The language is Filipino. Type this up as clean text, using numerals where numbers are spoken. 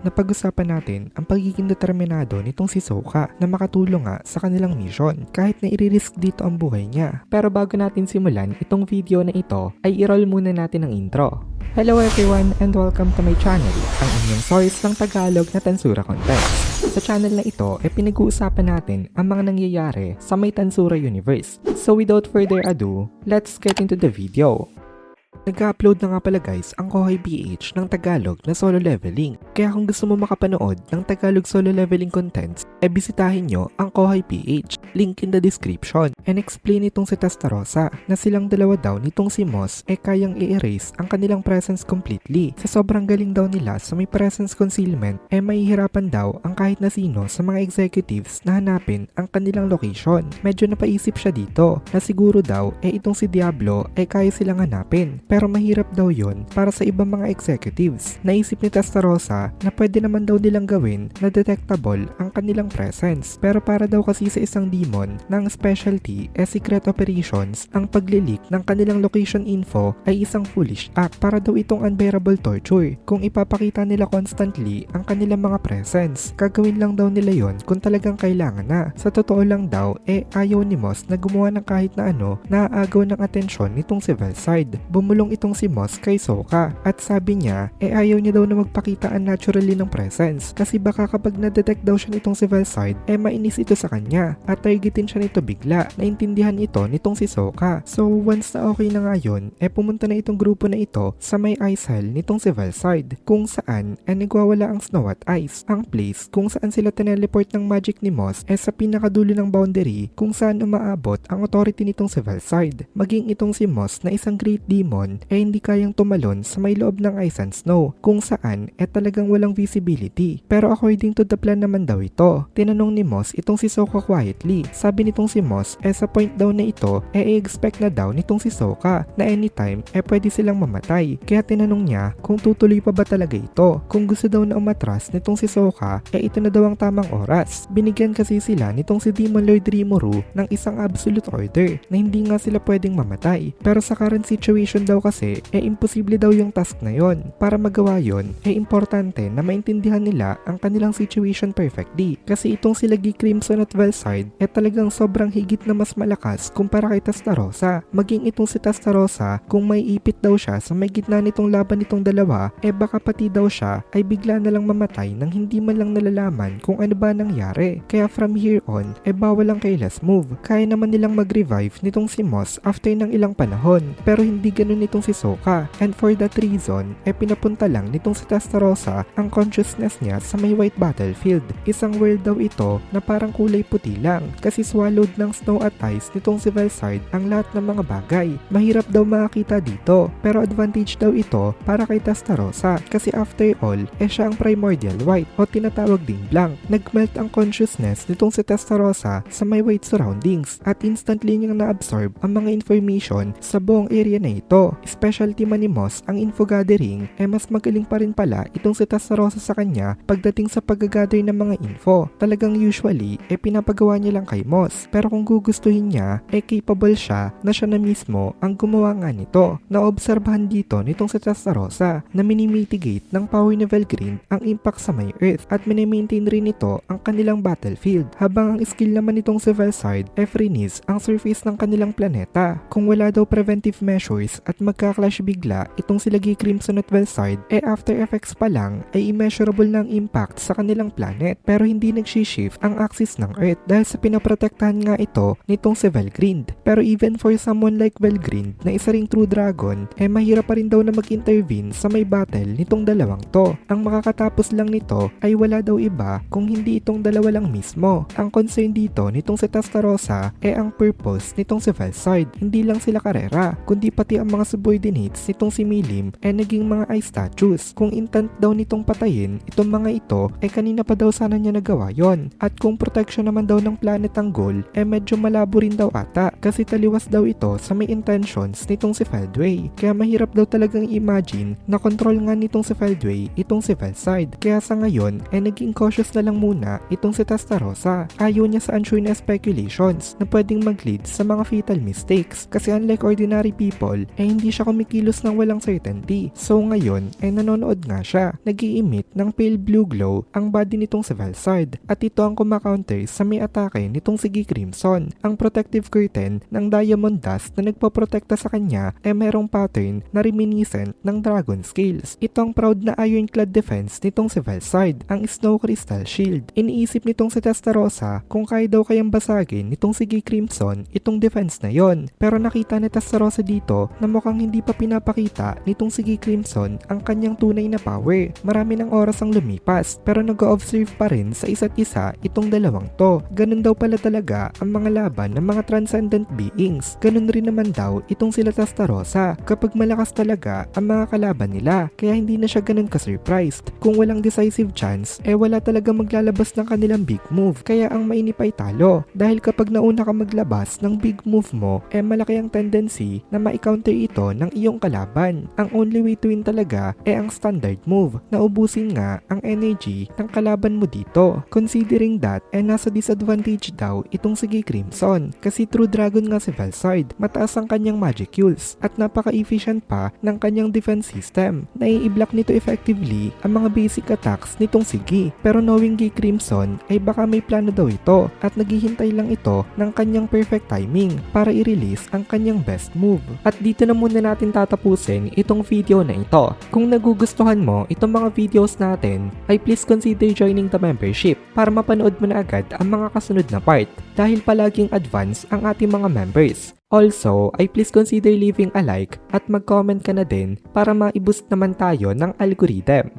napag-usapan natin ang pagiging determinado nitong si Sokka na makatulong nga sa kanilang mission kahit na i-risk dito ang buhay niya. Pero bago natin simulan itong video na ito ay i-roll muna natin ang intro. Hello everyone and welcome to my channel, ang inyong source ng Tagalog na Tansura content. Sa channel na ito ay pinag-uusapan natin ang mga nangyayari sa may Tansura universe. So without further ado, let's get into the video. Nag-upload na nga pala guys ang Kohay PH ng Tagalog na solo leveling. Kaya kung gusto mo makapanood ng Tagalog solo leveling contents, bisitahin nyo ang Kohay PH. Link in the description. And explain itong si Testarossa na silang dalawa daw nitong si Moss kayang i-erase ang kanilang presence completely. Sa sobrang galing daw nila sa may presence concealment mahihirapan daw ang kahit na sino sa mga executives na hanapin ang kanilang location. Medyo napaisip siya dito na siguro daw itong si Diablo kaya silang hanapin. Pero mahirap daw yon para sa ibang mga executives. Naisip ni Testarossa na pwede naman daw nilang gawin na detectable ang kanilang presence. Pero para daw kasi sa isang demon ng specialty secret operations, ang pagli-leak ng kanilang location info ay isang foolish act. Para daw itong unbearable torture kung ipapakita nila constantly ang kanilang mga presence. Gagawin lang daw nila yon kung talagang kailangan na. Sa totoo lang daw ayaw ni Moss na gumawa ng kahit na ano na aagaw ng atensyon nitong si Velside. Bumulong itong si Moss kay Sokka at sabi niya ayaw niya daw na magpakita unnaturally ng presence kasi baka kapag na-detect daw siya nitong si Velside mainis ito sa kanya at targetin siya nito bigla. Naintindihan ito nitong si Sokka. So once na okay na nga yun pumunta na itong grupo na ito sa may ice hell nitong si Velside kung saan nagwawala ang snow at ice. Ang place kung saan sila teleport ng magic ni Moss sa pinakadulo ng boundary kung saan umaabot ang authority nitong si Velside. Maging itong si Moss na isang great demon hindi kayang tumalon sa may loob ng ice and snow kung saan talagang walang visibility. Pero according to the plan naman daw ito. Tinanong ni Moss itong si Sokka quietly. Sabi nitong si Moss sa point daw na ito i-expect na daw nitong si Sokka na anytime pwede silang mamatay. Kaya tinanong niya kung tutuloy pa ba talaga ito. Kung gusto daw na umatras nitong si Sokka ito na daw ang tamang oras. Binigyan kasi sila nitong si Demon Lord Rimuru ng isang absolute order na hindi nga sila pwedeng mamatay. Pero sa current situation daw kasi imposible daw yung task na yon. Para magawa yon importante na maintindihan nila ang kanilang situation perfectly. Kasi itong si Lagi Crimson at Velside talagang sobrang higit na mas malakas kumpara kay Testarossa. Maging itong si Testarossa kung may ipit daw siya sa may gitna nitong laban nitong dalawa baka pati daw siya ay bigla na lang mamatay nang hindi man lang nalalaman kung ano ba nangyari. Kaya from here on bawal ang careless move. Kaya naman nilang mag-revive nitong si Moss after ng ilang panahon. Pero hindi ganun nitong si Sokka. And for that reason pinapunta lang nitong si Testarossa ang consciousness niya sa may white battlefield. Isang world daw ito na parang kulay puti lang kasi swallowed ng snow at ice nitong si Velside ang lahat ng mga bagay. Mahirap daw makakita dito pero advantage daw ito para kay Testarossa kasi after all siya ang primordial white o tinatawag ding blank. Nagmelt ang consciousness nitong si Testarossa sa may white surroundings at instantly niyang na-absorb ang mga information sa buong area na ito. Specialty man ni Moss ang info gathering mas magaling pa rin pala itong si Testarossa sa kanya pagdating sa pag-gather ng mga info. Talagang usually pinapagawa niya lang kay Moss pero kung gugustuhin niya capable siya na siya na mismo ang gumawa nga nito. Naobserbahan dito nitong si Testarossa na minimitigate ng power ni Velgrind ang impact sa may earth at minimaintain rin ito ang kanilang battlefield habang ang skill naman nitong si Velside freeze ang surface ng kanilang planeta. Kung wala daw preventive measures at magka-clash bigla itong si Lagi Crimson at Velside after effects pa lang ay immeasurable ng impact sa kanilang planet pero hindi nagsishift ang axis ng Earth dahil sa pinaprotektahan nga ito nitong si Velgrind. Pero even for someone like Velgrind na isa ring true dragon mahirap pa rin daw na mag-intervene sa may battle nitong dalawang to. Ang makakatapos lang nito ay wala daw iba kung hindi itong dalawa lang mismo. Ang concern dito nitong si Testarossa ang purpose nitong si Velside. Hindi lang sila karera kundi pati ang mga subordinates nitong si Milim naging mga ice statues. Kung intent daw nitong patayin itong mga ito kanina pa daw sana niya nagawa yon. At kung protection naman daw ng planet ang goal medyo malabo rin daw ata kasi taliwas daw ito sa may intentions nitong si Feldway. Kaya mahirap daw talagang imagine na control nga nitong si Feldway itong si Velside. Kaya sa ngayon naging cautious na lang muna itong si Testarossa. Ayaw niya sa unsure na speculations na pwedeng mag-lead sa mga fatal mistakes kasi unlike ordinary people hindi hindi siya kumikilos ng walang certainty. So ngayon ay nanonood nga siya. Nag-i-emit ng pale blue glow ang body nitong si Valsard at ito ang kumakounter sa may atake nitong si G Crimson. Ang protective curtain ng diamond dust na nagpoprotekta sa kanya ay merong pattern na reminiscent ng dragon scales. Ito ang proud na ironclad defense nitong si Valsard, ang snow crystal shield. Iniisip nitong si Testarossa kung kaya daw kayang basagin nitong si G Crimson itong defense na yon. Pero nakita ni Testarossa dito na mukhang hindi pa pinapakita nitong si G Crimson ang kanyang tunay na power. Marami ng oras ang lumipas pero nag-observe pa rin sa isa't isa itong dalawang to. Ganun daw pala talaga ang mga laban ng mga transcendent beings. Ganun rin naman daw itong sila Testarossa kapag malakas talaga ang mga kalaban nila, kaya hindi na siya ganun ka-surprised. Kung walang decisive chance, wala talaga maglalabas ng kanilang big move, kaya ang mainip ay talo. Dahil kapag nauna ka maglabas ng big move mo, malaki ang tendency na ma-counter ito ng iyong kalaban. Ang only way to win talaga ang standard move, na ubusin nga ang energy ng kalaban mo dito. Considering that, nasa disadvantage daw itong si G Crimson, kasi true dragon nga si Valsard, mataas ang kanyang magicals at napaka-efficient pa ng kanyang defense system. Nai-block nito effectively ang mga basic attacks nitong si G. Pero knowing G Crimson ay baka may plano daw ito at naghihintay lang ito ng kanyang perfect timing para i-release ang kanyang best move. At dito na muna natin tatapusin itong video na ito. Kung nagugustuhan mo itong mga videos natin, ay please consider joining the membership para mapanood mo na agad ang mga kasunod na part dahil palaging advance ang ating mga members. Also, ay please consider leaving a like at mag-comment ka na din para ma-boost naman tayo ng algorithm.